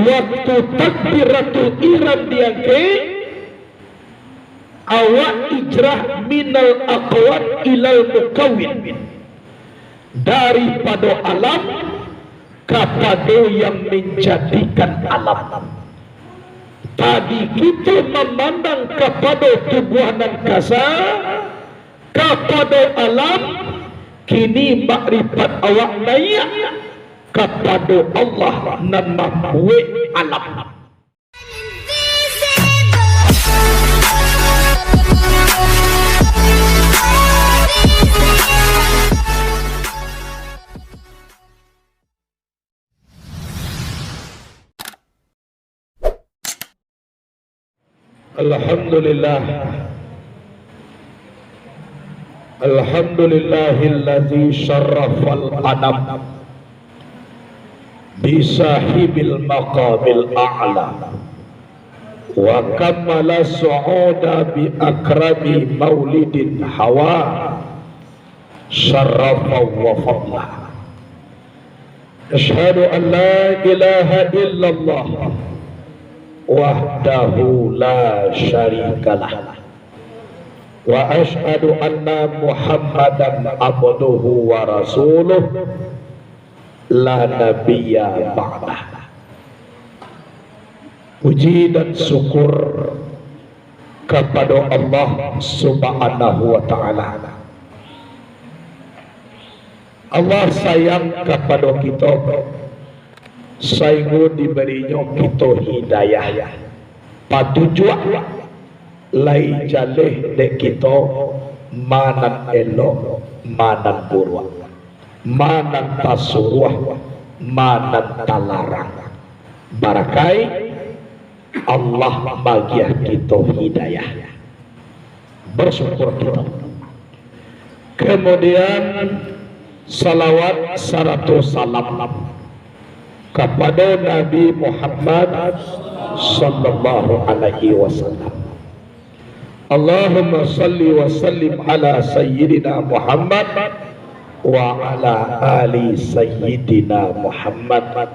waktu takbiratul ihram diangke awak ijrah minal aqwat ilal mukawin, daripada alam kepada yang menjadikan alam. Tadi kita memandang kepada tubuhan kasar, kepada alam, kini makrifat awak naik kepada Allah nan membuat alam. Alhamdulillah, alhamdulillahilladzi syarrafal anam bisahibil maqamil a'la wa kammala su'uda bi akrami maulidin hawa syarrafa wa fadla. Asyhadu an la ilaha illallah wahdahu la syarikalah wa asyhadu anna muhammadan abduhu wa rasuluh la nabiyya ba'dah. Puji dan syukur kepada Allah subhanahu wa ta'ala. Allah sayang kepada kita, sehingga diberinya kita hidayah patujuan lai jaleh dek kita manan elok manan buruk, manan tasuruh, manan talarang. Barakai Allah bagian kita hidayah, bersyukur kita. Kemudian salawat seratu salam kepada Nabi Muhammad sallallahu alaihi wasallam. Allahumma salli wa sallim ala sayyidina Muhammad wa ala ali sayyidina Muhammad.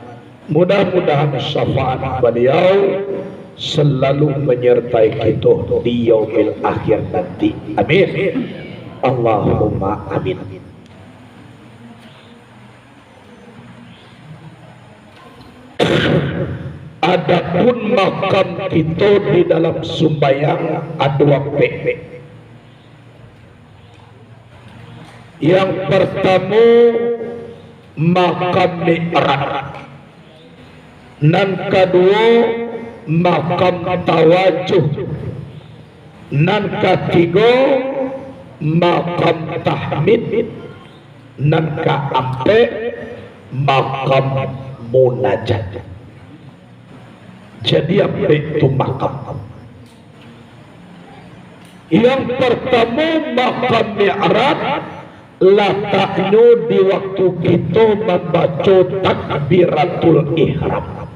Mudah-mudahan syafaat beliau selalu menyertai kita di yaumil akhir nanti. Amin. Allahumma amin. Adapun makam kita di dalam sembahyang ada apa? Yang pertama makam mi'raj, nan kedua makam tawajuh, nan ketiga makam tahmid, nan keempat makam munajat. Jadi apa itu makam? Yang pertama makam mi'raj letaknya di waktu kita membaca takbiratul ihram,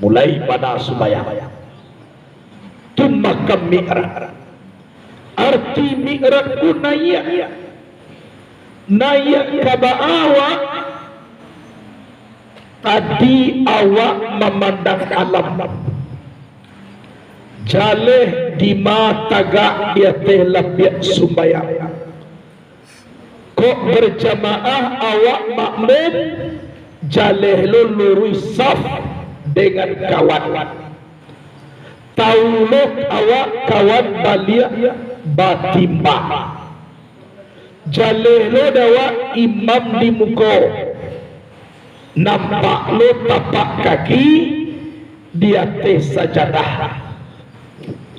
mulai pada sembahyang. Itu makam mi'raj. Arti mi'raj itu naik ke bawah. Tadi awak memandang alam, jaleh di mata gak dia telah biak sembahyang. Kok berjamaah awak makmum, jaleh lo lurus saf dengan kawan. Tauluk awak kawan balik batimba. Jaleh lo dawa imam di muka. Nampak lo tapak kaki di atas sajadah,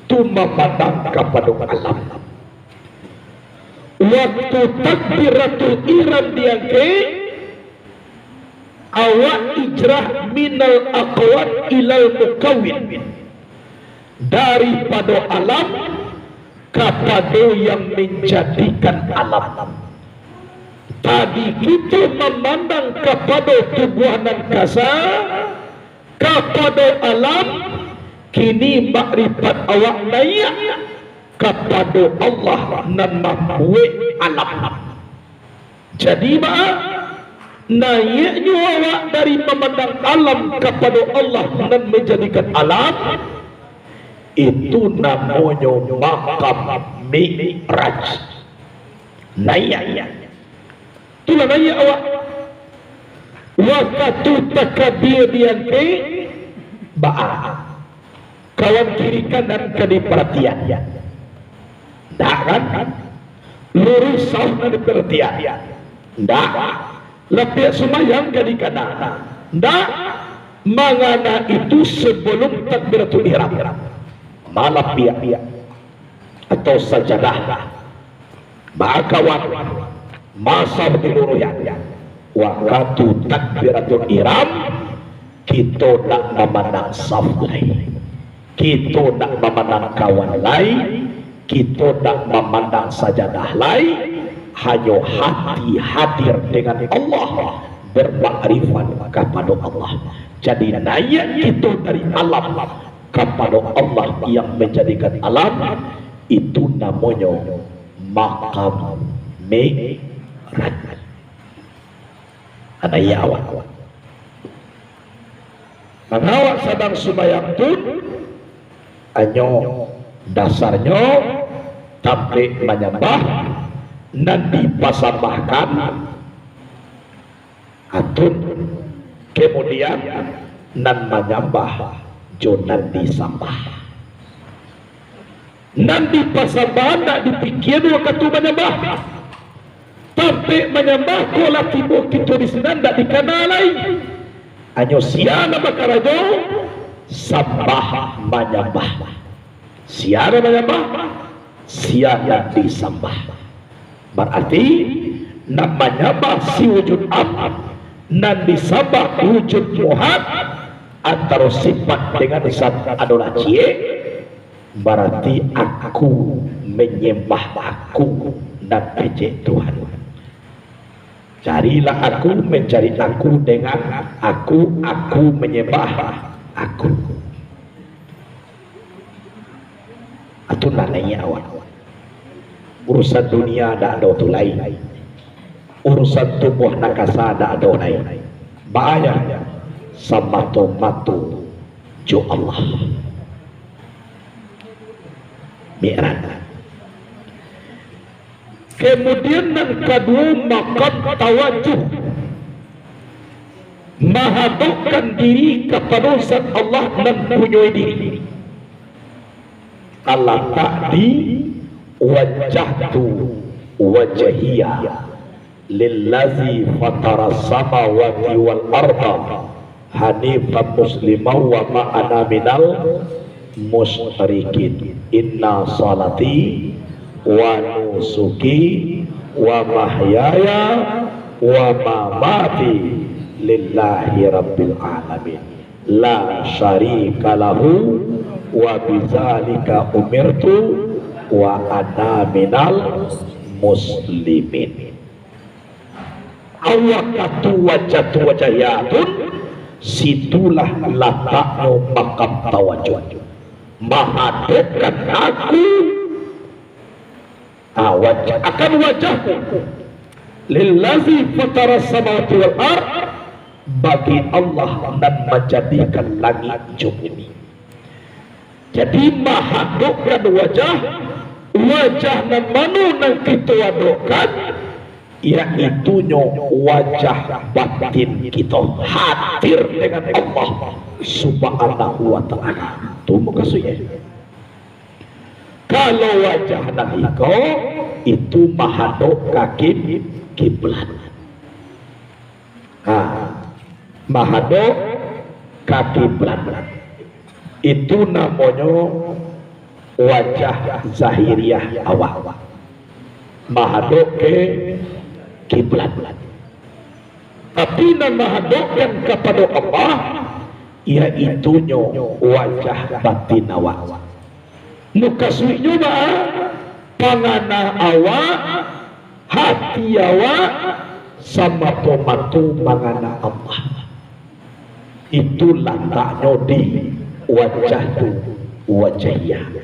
tu memandang kepada alam. Waktu takbiratul ihram diangke awak ijrah minal aqwat ilal mukawin, daripada alam kepada yang menjadikan alam. Tadi kita memandang kepada tubuhan kasar, kepada alam, kini makrifat awak naik kepada Allah nan membuat alam. Jadi naiknya awak dari memandang alam kepada Allah dan menjadikan alam, itu namanya makam mi'raj. Naik. Itulah naik awak. Waktu takbir yang ke ba'a. Kawan kiri kanan kadi perhatian. Tak kan? Lurus sahna di perhatian. Tak. Lepas semayang kadi kanan. Tak. Mangana itu sebelum takbiratul ihram. Malah pihak-pihak atau sajadah. Makawan masa bertiluruyan. Waktu takbiratul ihram kita nak memandang saf lain. Kita nak memandang kawan lain, kita nak memandang sajadah lain, hanya hati hadir dengan Allah, bermakrifat kepada Allah. Jadi naik kita dari alam kepada Allah yang menjadikan alam, itu namanya makam mi'raj. Ada ya awak. Mengawak sedang sembahyang pun hanya dasarnya tampil menyembah dan dipasambahkan atun kemudian dan menyembah jonan disambah dan dipasambah tak dipikir waktu menyembah tampil menyembah kola timbul kita di sana tak dikenalai hanya siana bakarajo sambah menyembah, siara menyembah, siara disembah. Berarti nak menyembah si wujud am, dan disembah wujud muhad antara sifat dengan sifat adalah cie. Berarti aku menyembah aku dan pejek Tuhan. Carilah aku mencari aku dengan aku menyembah aku. Itu nananya awak. Urusan dunia ada tu lain. Urusan tubuh nakasa ada lain. Bahaya sama matu jo Allah. Mi'raj. Kemudian yang kedua makam tawajuh, menghadapkan diri kepada Zat Allah dan punya diri. Allah ta'di wajahtu wajahiyya lillazi fatara samawati wal arda hanifan musliman wa ma'ana minal musyrikin. Inna salati wa nusuki wa mahyaya wa mamati lillahi rabbil alamin la syarika lahu wa bizalika umirtu wa ana minal muslimin. Allah katu wajahiyatun, situlah letaknya makam tawajuh, menghadapkan aku akan wajahku lillazi fatara samawati wal ard, bagi Allah dan menjadikan langit bumi. Jadi menghadapkan wajah dan manu yang kita wadukkan, yaitu wajah batin kita hadir dengan Allah subhanahu wa ta'ala. Itu maksudnya. Kalau wajah Nabi kau itu menghadap kaki kiblat. Menghadap kaki kiblat. Itu namanya wajah zahiriyah awal. Menghadap ke kiblat. Tapi menghadapkan kepada Allah, yaitu wajah batin awal. Mukaswinya pangana awak, hati awak, sama pematu mangana Allah. Itulah taknya di wajah tu wajahnya.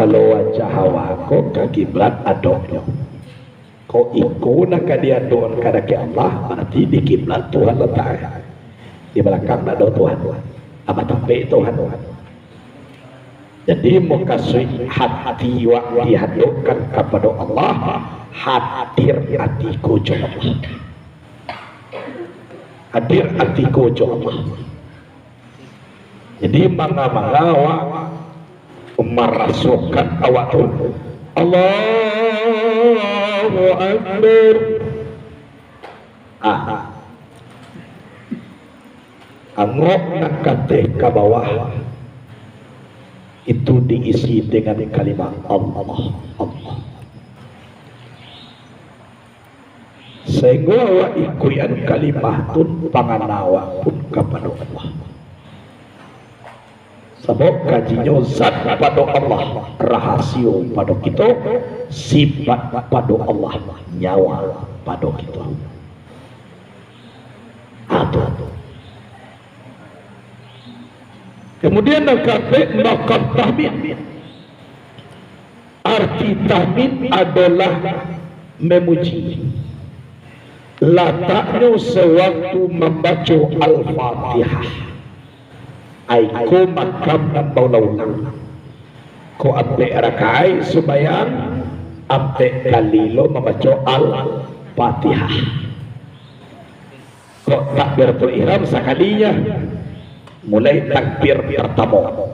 kalau wajah hawa ko ke kiblat adonyo ko iku nak dia doon kada ke Allah berarti di kiblat Tuhan letak di belakang ada Tuhan apa tapi Tuhan. Jadi mukasui hati wa dihadirkan kepada Allah, hadir hatiku jo Allah, hadir hatiku jo Allah. Jadi mangga-mangga wa merasukan awak tu Allahu Akbar. Angok nak kate ke bawah itu diisi dengan kalimat Allah Allah. Sehingga wa ikuyan kalimah tun panganawa pun kepada Allah. Sebab kajinya zat pada Allah, rahasio pada kita, sifat pada Allah, nyawa pada kita. Aduh. Kemudian nakate makam tahmid. Arti tahmid adalah memuji. Letaknya sewaktu membaca Al-Fatihah. Aiko makam dan baulaulang. Ko ampe rakai subayang ampe kalilo membaca Al-Fatihah. Ko takbiratul ihram sekalinya mulai takbir pertama.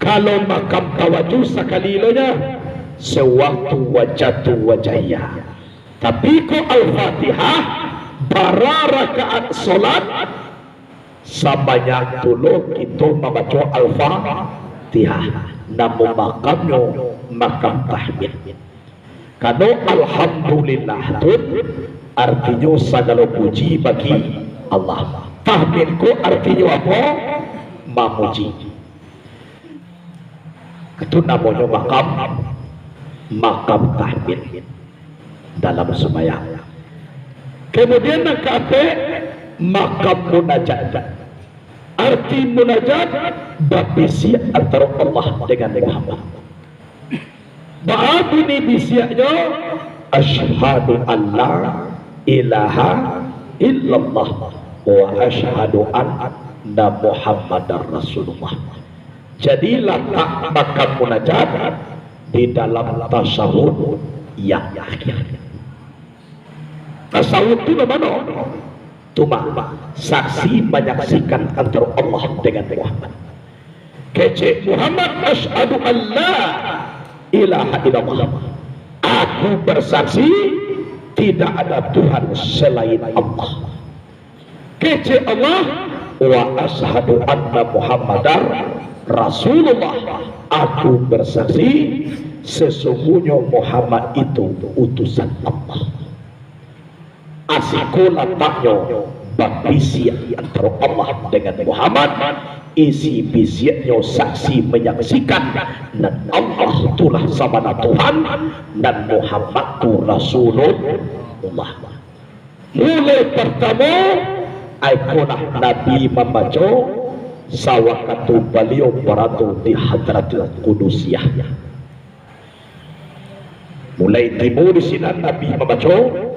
Kalau makam tawaju sekalilonya sewaktu wajatu wajaya. Tapi ko Al-Fatihah bara rakaat solat sebanyak dulu kita membaca Al-Fatihah. Namun makamnya makam tahmid. Karena alhamdulillah itu artinya segala puji bagi Allah. Tahmidku artinya apa? Memuji. Itu namanya makam tahmid dalam sembahyang. Kemudian kata makam munajat. Arti munajat berbisi antara Allah dengan hamba. Bab ini bisianya asyhadu an la ilaha illallah wa asyhadu anna Muhammadar Rasulullah. Jadi letak makam munajat di dalam tasawuf yang akhir. Tasawuf itu mana? Cuma saksi menyaksikan antara Allah dengan Muhammad. Kece Muhammad asyhadu an la ilaha illallah. Aku bersaksi tidak ada Tuhan selain Allah. Kece Allah wa asyhadu anna Muhammadar Rasulullah. Aku bersaksi sesungguhnya Muhammad itu utusan Allah. Asiko letaknya berbisi antara Allah dengan Muhammad. Isi bisinya saksi menyaksikan dan Allah itulah sabana Tuhan dan Muhammad itu Rasulullah. Mulai pertama ikolah Nabi membaca sawakatu beliau berada di Hadratul Qudusiyah. Mulai timur di sini Nabi membaca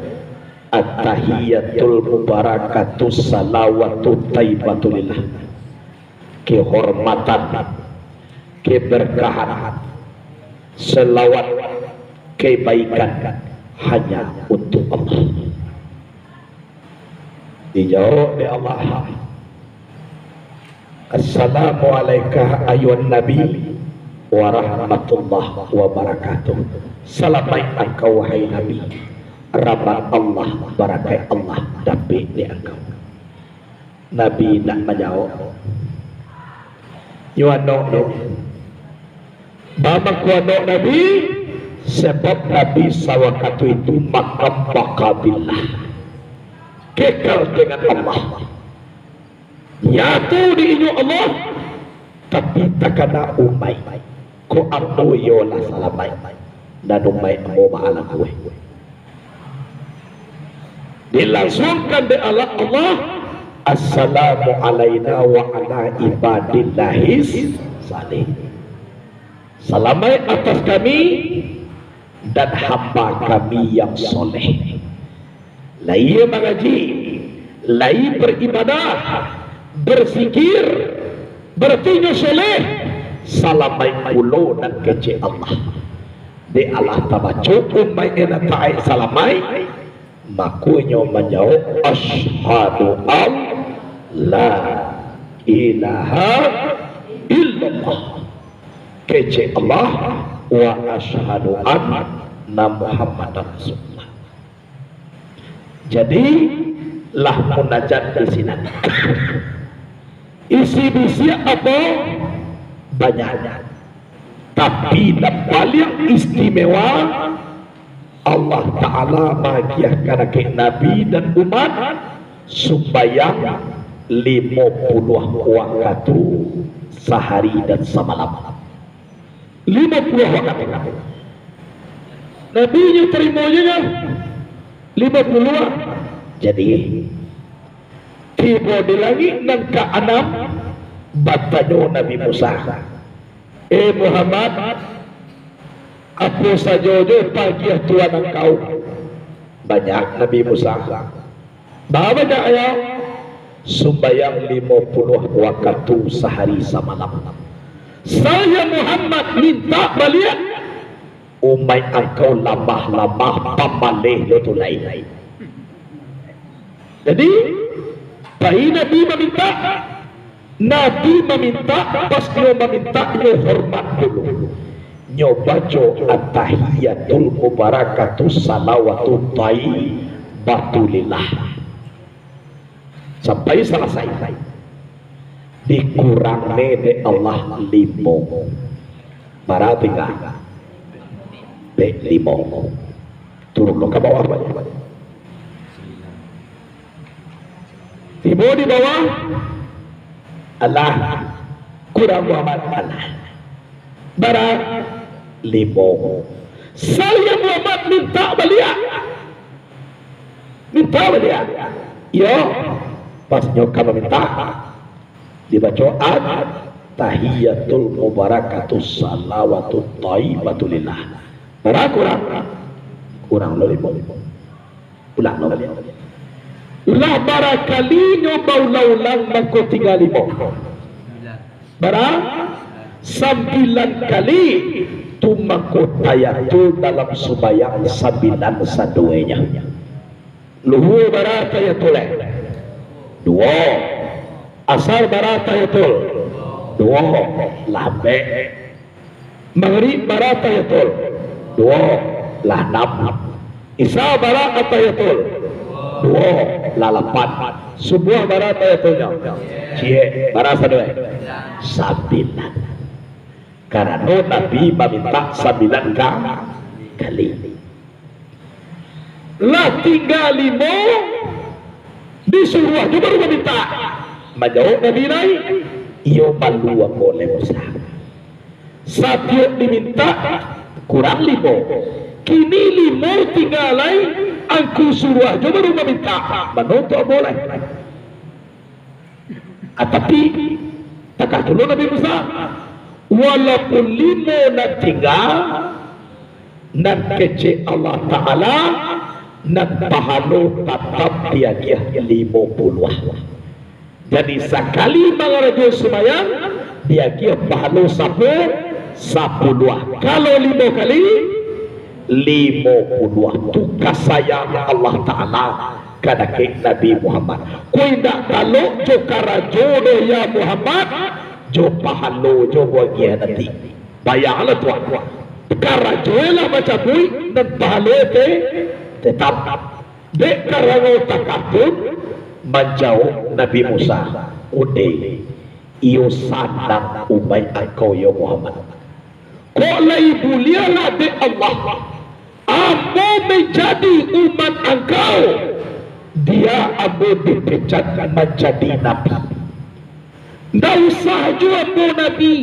at-tahiyatul mubarakatus salawatu taibatulillah. Kehormatan, keberkahan, selawat, kebaikan hanya untuk Allah. Dijawab oleh Allah. Assalamualaikum ayuhan Nabi wa rahmatullah wa barakatuh. Salamai engkau wahai Nabi, rahmat Allah, barakat Allah dapat di engkau. Nabi nak menjawab. Yuanok Bama kuanok Nabi sebab Nabi sawakatu itu makam bakabillah, kekal dengan Allah, nyatu di inyo Allah, tapi takana umay ko ambo yola salamay dan umay ambo maala kue dilangsungkan di Allah. Assalamu alayna wa ala ibadillahis salih. salamai atas kami dan hamba kami yang soleh. Lai mengaji, lai beribadah, berzikir, bertinju soleh, salamai ulo dan kece Allah. Di Allah tabacu umay ena ta'ay salamai, makunyo menjawab asyhadu an la ilaha illallah, kece Allah, wa asyhadu anna Muhammadan Rasulullah. Jadi lah munajat di sini. Isi-isi apa? Banyak. Tapi yang paling istimewa Allah Ta'ala magiahkan ke Nabi dan umat supaya 50 waktu sehari dan semalam. 50 waktu. Nabi nya terimanya 50. Jadi tiba di langit dan ke 6 batanyo Nabi Musa. Muhammad, apa saja pagi Tuhan engkau. Banyak Nabi Musa. Banyak ayat sembahyang 50 waktu sehari semalam. Saya Muhammad minta balik umay engkau lamah-lamah pamalih itu lain. Jadi Nabi meminta, Nabi meminta, pas nyo meminta nyo hormat dulu. Nyo baca at-tahiyatul mubarakatus salawatul thayyibatulillah sampai selesai. Dikurang de Allah 5. Berarti enggak? De 5. Turun lo ke bawah banyak. Tiba di bawah Allah kurang Muhammad Allah barat 5. Saya Muhammad minta balik yo pas nyokap minta dibaca tahiyatul mubarakatus salawatut thayyibatulillah barat kurang lo 5 ulang lo balik lah barakali nyoba ulang mangko 35 barang 9 kali tumangko tayatul dalam sembahyang 9 saduenya luhur barat tayatul 2 asar barat tayatul 2 lambe maghrib barat tayatul 2 lah 6 isya barat tayatul 2 lalapan sebuah barat ayatnya cie barasa 2 9 karena Nabi meminta 9 kali lah tinggal 5 disuruh juga baru meminta menjawab Nabi naik iyo malu boleh Musa satu diminta kurang 5 kini 5 tinggal lain aku suruh aja baru meminta menuntut boleh. Tapi takah dulu Nabi Musa walaupun 5 nak tinggal nak kece Allah Ta'ala nak pahala tetap dia 50. Jadi sekali mengarajo sembahyang dia kira pahala 10. Kalau 5 kali 50 tugas sayang Allah Ta'ala kada ke Nabi Muhammad kau tidak kalau jokara jodoh ya Muhammad jo pahalo jo bagian nanti bayanglah tuan kara joela baca bui dan pahalo tetap dek karango takatun menjauh Nabi Musa ude iyo sandang umay engkau ya Muhammad kau lai bulialah de Allah apa menjadi umat engkau dia abu dipecat menjadi nabi. Tidak usah juga abu nabi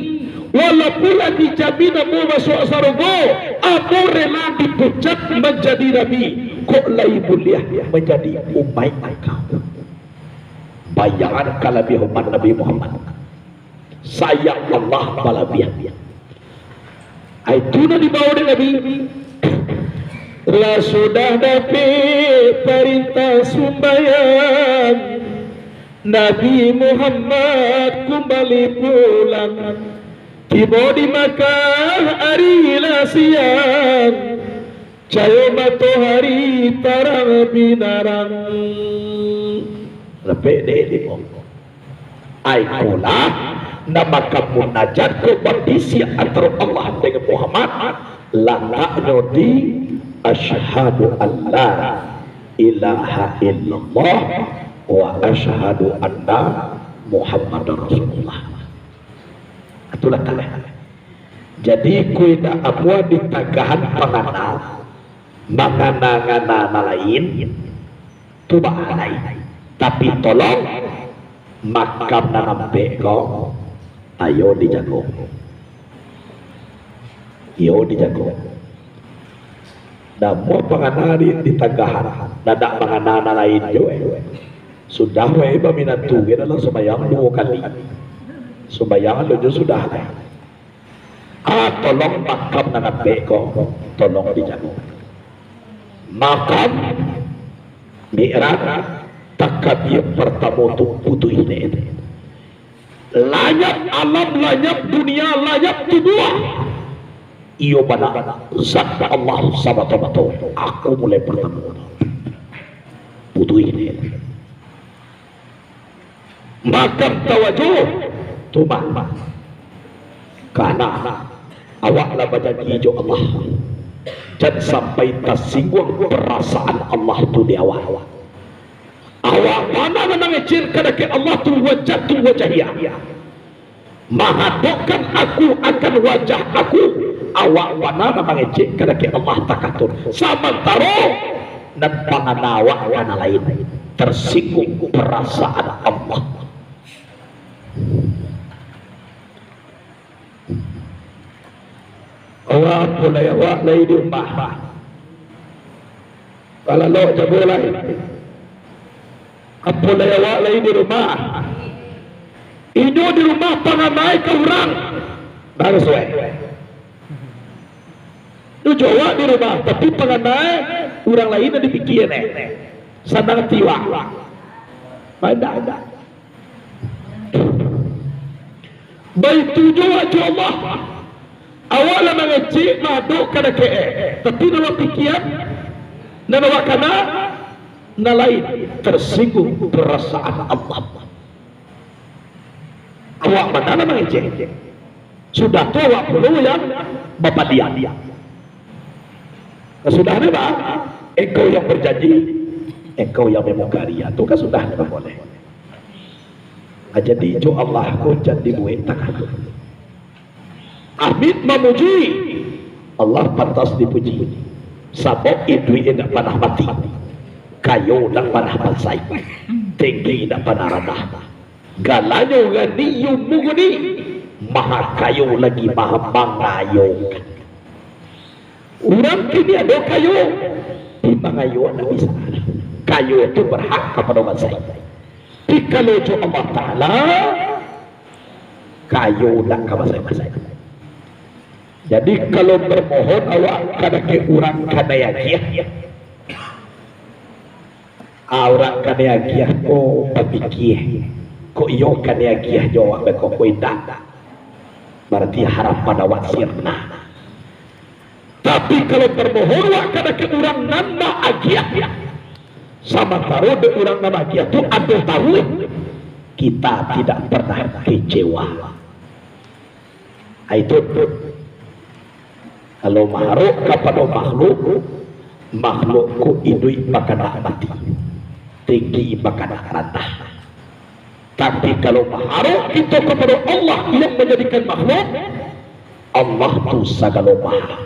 walaupun dijamin abu masuk surga abu rela dipecat menjadi nabi kok lai mulia menjadi umat engkau. Bayangkan kelebihan Nabi Muhammad sayang Allah balabiyah Itu na dibawa oleh Nabi. Lah sudah dapat perintah sembahyang, Nabi Muhammad kembali pulang. Tiba di Makkah hari siang, cahaya matahari terang binarang. Lebih dari itu, aikulah nama kamu najat ke bandisi antara Allah dengan Muhammad. Laka'nudi asyhadu an la ilaha illallah wa asyhadu anna Muhammadar Rasulullah. Itulah tanah. Jadi kuida amua di tagahan pangana mangana-ngana lain tuba alai. Tapi tolong makam nampe ko ayo dijago. Yo dijago. Namo pangana di tagahan, dadak pangana lain jo. Sudah wae baminatu ge dalam sembahyang 2 kali. Sembahyang lo sudah. Tolong makam nampe ko, tolong dijago. Makam mi'raj takabir pertama tu putu ini. Layak alam, layak dunia, layak tubuh. Iyo pada zat Allah sabatu. Aku mulai bertemu putu ini. Makam tawajuh tumbang karena awaklah baca hijau Allah. Jangan sampai tersinggung perasaan Allah tu di awal. Awak mana mengecil kerana Allah tu wajah tu wajahnya. Menghadapkan aku akan wajah aku. Awak mana mengecil kerana Allah takatur. Sementara dan panganawa kana lain tersinggung perasaan Allah. Awak boleh awak lagi di rumah. Kalau lo jago lagi. Apa lagi awak lagi di rumah? Ini di rumah pangamai ke orang. Baru sesuai. Itu Jawa di rumah, tapi pangamai orang lain yang dipikir senang tiwa. Ada. Baik tujuh aja Allah. Awalnya mengecik maduk kada ke, tapi nama pikiran, nama wakana, na lain tersinggung perasaan Allah. Awak mana mengecik? Sudah tua awak perlu yang bapak dia. Sudah ni bah, engkau yang berjanji, engkau yang memungkari, itu kan sudah ni boleh. Jadi jo Allah ko jadi buat takkan. Ahmid memuji Allah pantas dipuji. Sabab itu tidak pernah mati, kayu tidak pernah selesai, tinggi tidak pernah rendah, galanyo ganiyu muguni, maha kayu lagi maha mengayukan. Orang kini ada kayu, di mengayu tidak bisa. Kayu itu berhak kepada manusia. Tapi kalau Allah Taala, kayu tidak kepada manusia. Jadi kalau bermohon awak kada ke orang kada yakin. Orang kada yakin ko berfikir. Ko iyo kada yakin jawab ko tidak. Berarti harap pada wasirna. Tapi kalau bermohon awak kada ke orang nama agiah. Sama taruh de orang nama agiah tu ada tahu. Kita tidak pernah kecewa. Itu kalau makhluk kepada makhlukku idui maka nak mati, tinggi maka nak rendah. Tapi kalau makhluk itu kepada Allah yang menjadikan makhluk, Allah tu segala maha.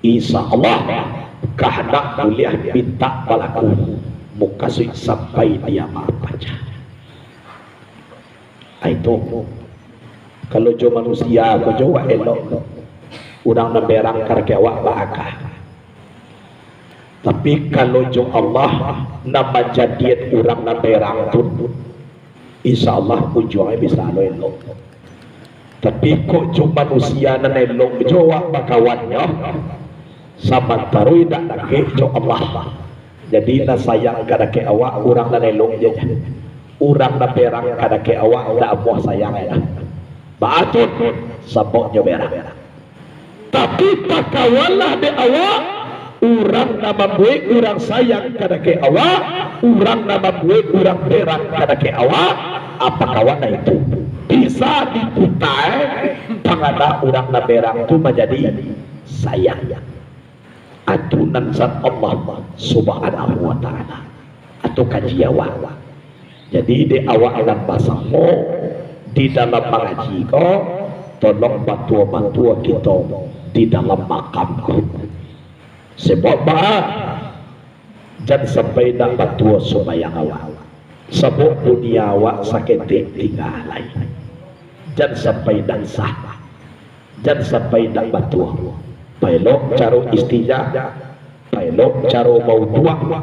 Insya Allah kehendak mulia minta balaku mukasih sampai dia maaf baca. Itu kalau jo manusia ko jo elok. Udang naberang karke awak baaka. Tapi kalau jo Allah nama jadian orang naberang pun, insya Allah ujungnya bisa lo elok. Tapi kok cuma manusia nanelong jawab bakawannya sama taruh dak dake jo Allah. Jadi na sayang kada ke awak urang nanelong je. Urang na perang kada ke awak dak amuh sayang ya. Baatun sabok jo berang. Tapi pakawalah de awak urang na membuat urang sayang kada ke awak, urang na membuat urang perang kada ke awak, apa kawan itu bisa diputai pangada urang na berang itu menjadi sayang. Atunan zat Allah subhanahu wa ta'ala atau kaji awak. Jadi di awak alam basamu di dalam mengaji kau tolong bantu kita di dalam makam kau. Sebab jangan sampai dak bantu sembahyang awak. Sebab dunia awak sakit tinggal lain. Jangan sampai dak sah. Jangan sampai dak bantu. Pelok caro istijah, pelok caro mau tua,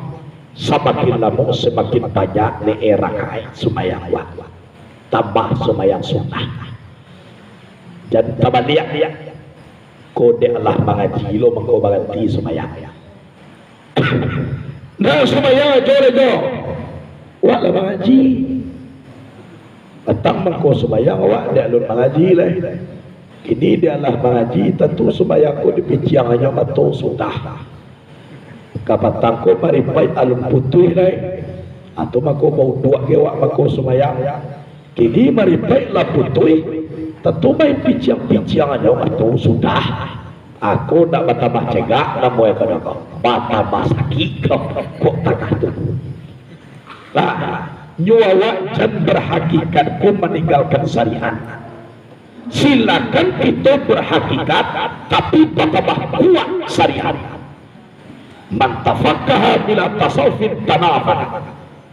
semakin lama semakin banyak ni era kai sembahyang awak. Tambah sembahyang sunnah. Dan tambah dia kode Allah mengaji lo mengkau berganti sembahyang. Nah sembahyang jore do, wak lah mengaji. Datang mengkau sembahyang wak dia lo mengaji lah. Ini dia lah mengaji tentu sembahyang ko dipiciang hanya matau sudah. Kapatang ko maripai alun putih lah. Atau mako mau dua gewak mako sembahyang. Kini maripai lah putih. Tentu main piciang hanya matau sudah. Aku nak bertambah cegak namu yang kena kau bertambah sakit kau kok takah tu lah nyawa jangan berhakikat pun meninggalkan syariat. Silakan kita berhakikat tapi bertambah kuat syariat. Man tafakkaha bila tasawufin tanafana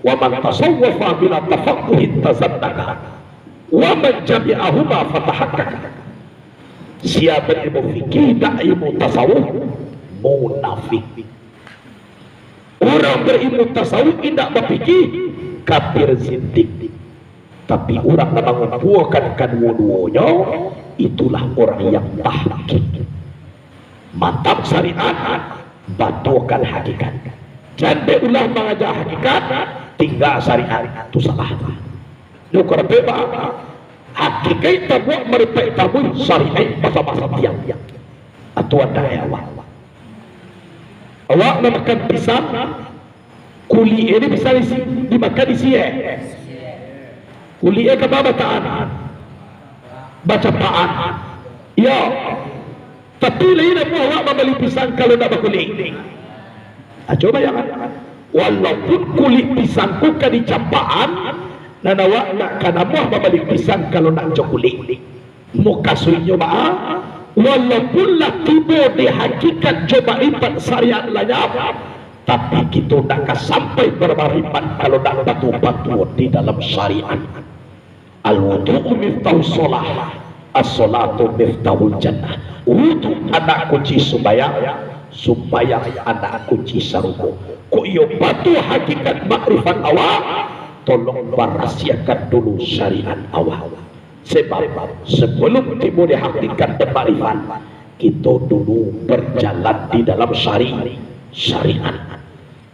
wa man tasawwafa bila tafakkuhin tazaddaka wa man jami'ahuma fatahakkaka. Siapa ilmu fikih tak ilmu tasawuf munafik. Orang berilmu tasawuf tidak berfikih kafir zindik. Tapi orang yang mengumpulkan kedua-duanya itulah orang yang tahqiq. Mantap syariat, batukan hakikat. Jangan berulah mengajar hakikat, tinggal syariat itu salah. Nyukar bebas. Hakikat tabuak merepek tabu syariat masa-masa tiang atau ada awak memakan pisang kuli ini bisa dimakan di sini kuli ke bataan baca paan ya tapi lain apa awak membeli pisang kalau nak berkuli coba jangan walaupun kulit pisangku kan dicapaan dan awak nak kanamuh membeli pisang kalau nak cokulik muka suinya maaf walaupun lah tiba di hakikat coba ribat syariat lanyap tapi kita nak sampai bermaribat kalau nak batu-batu di dalam syariat. Al-wudu'u miftahu solah as-solatu miftahul jannah. Wudu anak kunci sembahyang anak kunci saruku. Kok iyo batu hakikat makrifat awak tolong merahsiakan dulu syariat awal. Sebab sebelum timbul hakikat dan makrifat kita dulu berjalan di dalam syariat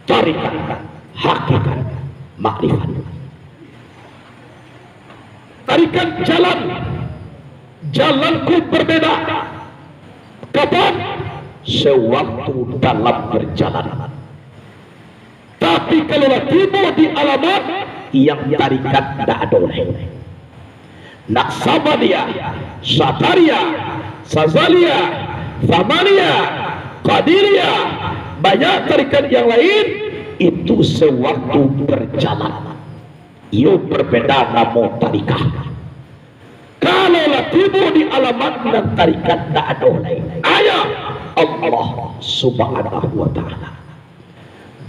tarikat hakikat makrifat. Tarikat jalanku berbeda. Kapan? Sewaktu dalam perjalanan. Tapi kalau tiba di alamat yang tarikat tidak ada oleh Naksabaniyah, Satariyah, Sazaliyah, Thamaniyah, Qadiriyah, banyak tarikat yang lain itu sewaktu berjalan ia berbeda nama tarikat. Kalau tiba di alamat dan tarikat tidak ada oleh ayat Allah subhanahu wa ta'ala.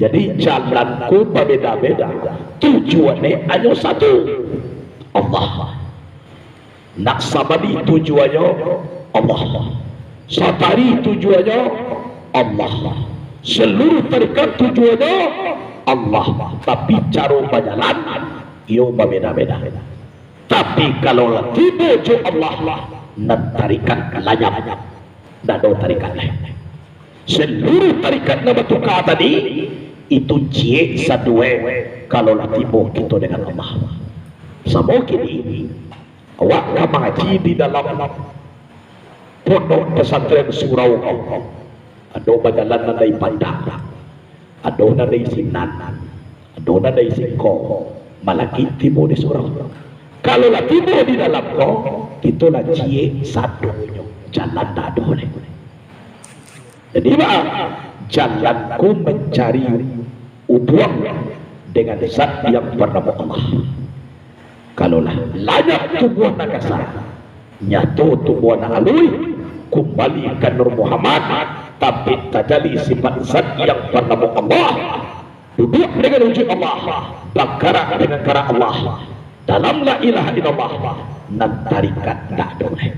Jadi jalanku berbeda-beda, tujuannya hanya satu, Allah. Naksabani tujuannya Allah, Satari tujuannya Allah, seluruh tarikat tujuannya Allah. Tapi cara berjalan ia berbeda-beda. Tapi kalau tiba Allah nan tarikat lanyap dado tarikat lain. Seluruh tarikat nama tukar tadi itu cie sadue kalau latibo kita dengan Allah. Sama kini awak mengaji di dalam pondok pesantren surau Allah. Ado bagalan nadai pandang, ado nadai sinan, ado nadai singko, malaki tibo di surau. Kalau lah tibo di dalam ko, kita lah cie satu jalan dado ni. Jadi jalanku mencari ubuang dengan zat yang bernama Allah. Kalau lah layak tubuh nak kasar, nyatu tubuh nak alui, kembalikan Nur Muhammad, tapi tajali sifat zat yang bernama Allah. Duduk dengan wujud Allah, bergerak dengan cara Allah. Dalam la ilaha illallah, nan tarikat tak boleh.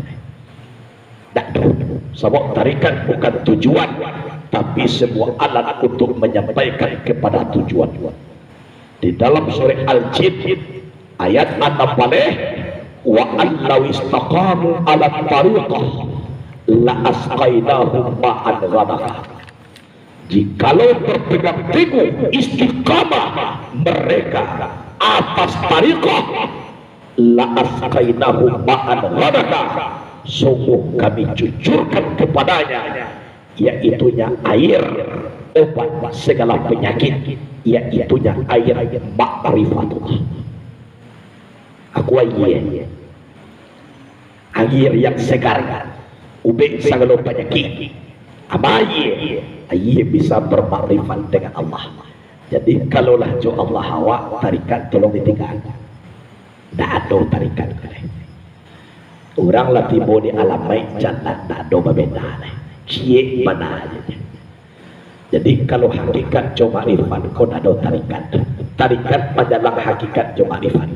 Tak boleh. Sebab tarikat bukan tujuan, tapi sebuah alat untuk menyampaikan kepada tujuan. Di dalam surah Al-Jin ayat 6, wa allaw istaqamu ala tariqah la asqainahum ma'an ghadaqah. Jikalau berpegang teguh istiqamah mereka atas tariqah la asqainahum ma'an ghadaqah, sungguh kami cucurkan kepadanya yaitunya air obat segala penyakit, yaitunya air ma'rifatullah. Aku air yang segar ubek segala penyakit. Apa air bisa bermakrifat dengan Allah. Jadi kalaulah jo Allah hawa tarikat tolong ditinggal. Tak ada tarikat kalian. Orang lah tiba di alam baik jalan tak ada berbeda. Cie mana aja. Jadi kalau hakikat jo makrifat kau tak ada tarikat. Tarikat adalah hakikat jo makrifat.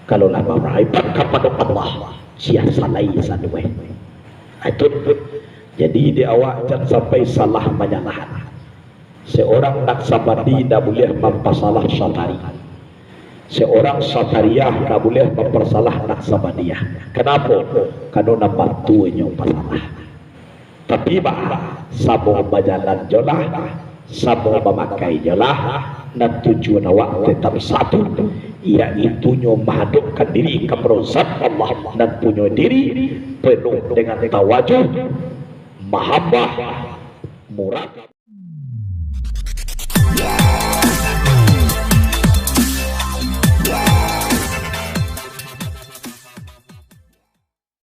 Kalau lah makrifat kepada Allah, sia salai sadue. Itu jadi di awak jangan sampai salah menyalahan. Seorang naksabandi tak boleh mempersalah syatari. Seorang syatariah tak boleh mempersalah naksabandiyah. Kenapa? Karena nama tuanya pasalah. Tapi sama berjalan jolah, sama memakai jolah, dan tujuan awak tetap satu, iaitunya menghadapkan diri kepada zat Allah dan punya diri penuh dengan tawajuh, mahabbah, murad.